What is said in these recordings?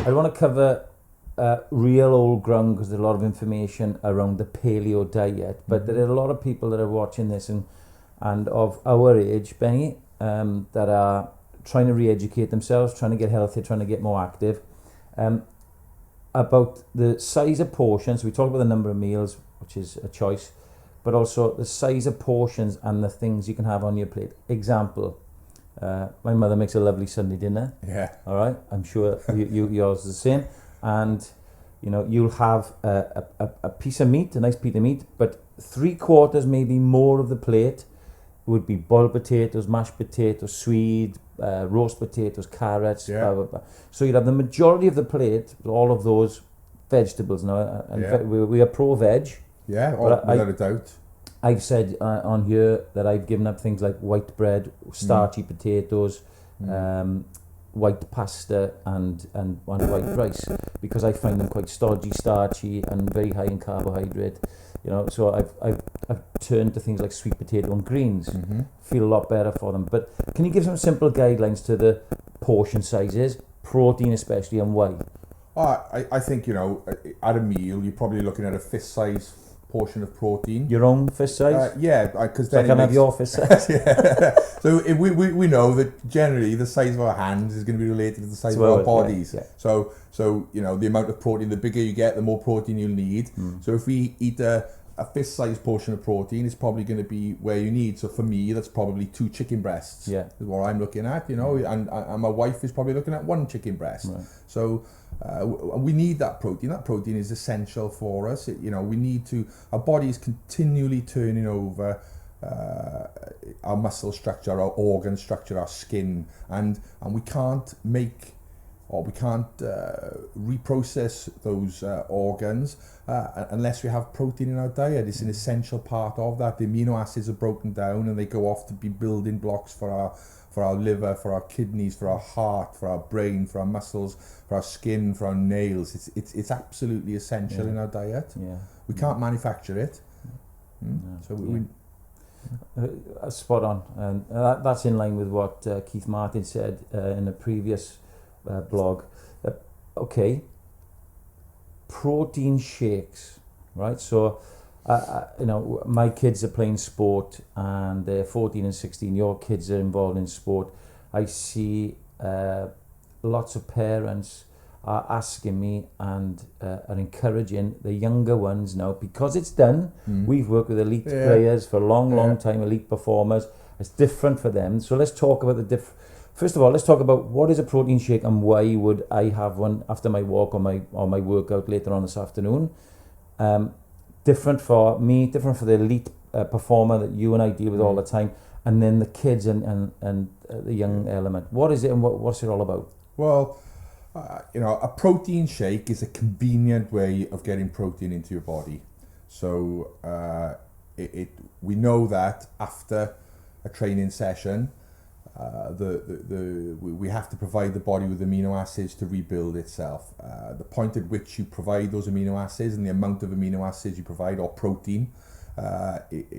I want to cover real old ground because there's a lot of information around the paleo diet, but there are a lot of people that are watching this and of our age, Benny, that are trying to re-educate themselves, trying to get healthier, trying to get more active, about the size of portions. We talked about the number of meals, which is a choice, but also the size of portions and the things you can have on your plate. Example, my mother makes a lovely Sunday dinner. Yeah. All right, I'm sure yours is the same. And you know, you'll have a piece of meat, a nice piece of meat, but 3/4, maybe more of the plate would be boiled potatoes, mashed potatoes, swede, roast potatoes, carrots, blah, blah, blah. So you'd have the majority of the plate, all of those vegetables now. And we are pro-veg. Yeah, without a doubt. I've said on here that I've given up things like white bread, starchy potatoes, white pasta and white rice, because I find them quite stodgy, starchy, and very high in carbohydrate. You know, so I've turned to things like sweet potato and greens. Feel a lot better for them. But can you give some simple guidelines to the portion sizes, protein especially, and why? I think, you know, at a meal you're probably looking at a fist size portion of protein. Your own fist size? Yeah, because then I can have your fist size. Yeah. So we know that generally the size of our hands is going to be related to the size of our bodies. Yeah. So you know, the amount of protein, the bigger you get, the more protein you'll need. So if we eat a fist size portion of protein, it's probably going to be where you need. So for me, that's probably 2 chicken breasts. Yeah. Is what I'm looking at. You know, and my wife is probably looking at 1 chicken breast. Right. So. We need that protein. That protein is essential for us. You know, we need to. Our body is continually turning over our muscle structure, our organ structure, our skin, and we can't make or we can't reprocess those organs unless we have protein in our diet. It's an essential part of that. The amino acids are broken down and they go off to be building blocks for our liver, for our kidneys, for our heart, for our brain, for our muscles, for our skin, for our nails. It's absolutely essential in our diet. Yeah. We can't manufacture it. Spot on. And that's in line with what Keith Martin said in a previous blog. Okay, protein shakes, right? So, you know, my kids are playing sport and they're 14 and 16. Your kids are involved in sport. I see lots of parents are asking me and are encouraging the younger ones now, because it's done. We've worked with elite players for a long time, elite performers. It's different for them. So let's talk about First of all, let's talk about what is a protein shake and why would I have one after my walk or my workout later on this afternoon. Different for me, different for the elite performer that you and I deal with all the time, and then the kids and the young element. What is it and what's it all about? Well, you know, a protein shake is a convenient way of getting protein into your body. So we know that after a training session, we have to provide the body with amino acids to rebuild itself. The point at which you provide those amino acids and the amount of amino acids you provide, or protein,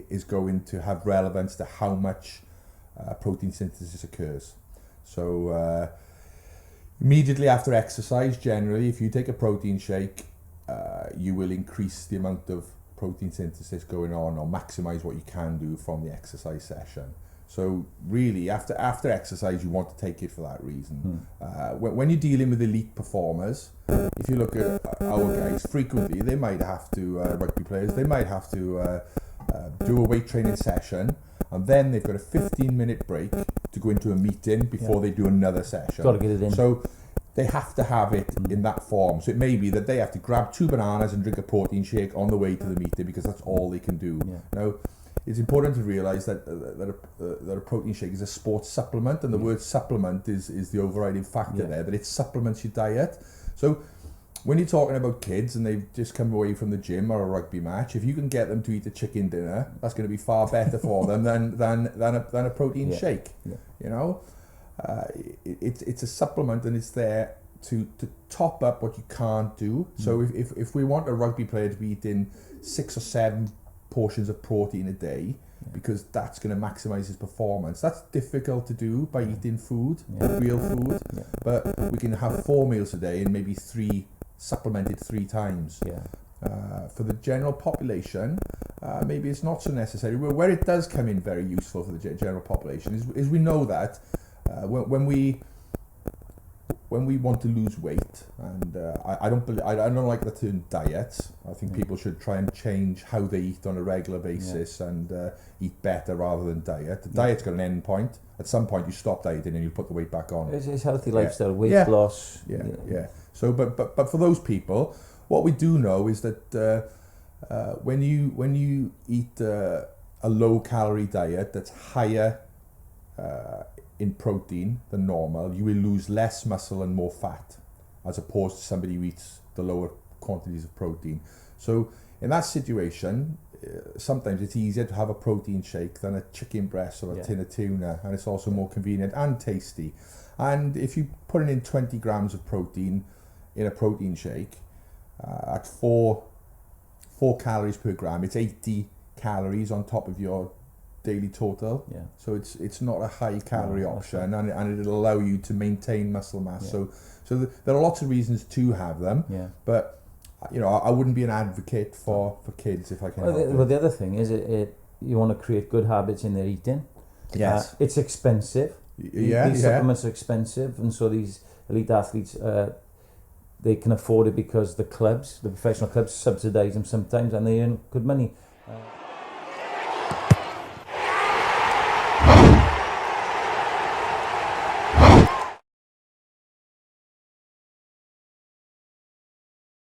is going to have relevance to how much protein synthesis occurs. So immediately after exercise, generally, if you take a protein shake, you will increase the amount of protein synthesis going on, or maximize what you can do from the exercise session. So really, after exercise, you want to take it for that reason. When you're dealing with elite performers, if you look at our guys, frequently they might have to, rugby players, they might have to do a weight training session, and then they've got a 15-minute break to go into a meeting before they do another session. Got to get it in. So they have to have it in that form. So it may be that they have to grab 2 bananas and drink a protein shake on the way to the meeting because that's all they can do. Now, it's important to realise that a protein shake is a sports supplement, and the word supplement is the overriding factor there, that it supplements your diet. So when you're talking about kids and they've just come away from the gym or a rugby match, if you can get them to eat a chicken dinner, that's going to be far better for them than a protein shake. You know, it's a supplement, and it's there to top up what you can't do. So if we want a rugby player to be eating 6 or 7 portions of protein a day, because that's going to maximize his performance. That's difficult to do by eating food, Yeah. real food, Yeah. but we can have 4 meals a day and maybe 3 supplemented 3 times. Yeah. For the general population, maybe it's not so necessary. Where it does come in very useful for the general population is we know that when we want to lose weight, and I don't like the term diet. I think people should try and change how they eat on a regular basis and eat better rather than diet. The diet's got an end point. At some point, you stop dieting and you put the weight back on. It's healthy lifestyle, weight loss. Yeah. So, but for those people, what we do know is that when you eat a low calorie diet that's higher in protein than normal, you will lose less muscle and more fat, as opposed to somebody who eats the lower quantities of protein. So in that situation, sometimes it's easier to have a protein shake than a chicken breast or a tin of tuna, and it's also more convenient and tasty. And if you put in 20 grams of protein in a protein shake, at 4 calories per gram, it's 80 calories on top of your daily total. Yeah. So it's not a high calorie option, and it'll allow you to maintain muscle mass. Yeah. So there are lots of reasons to have them. Yeah. But I wouldn't be an advocate for kids if I can help it. Well, the other thing is you want to create good habits in their eating. Yes. It's expensive. These supplements are expensive, and so these elite athletes, they can afford it because the professional clubs subsidise them sometimes, and they earn good money.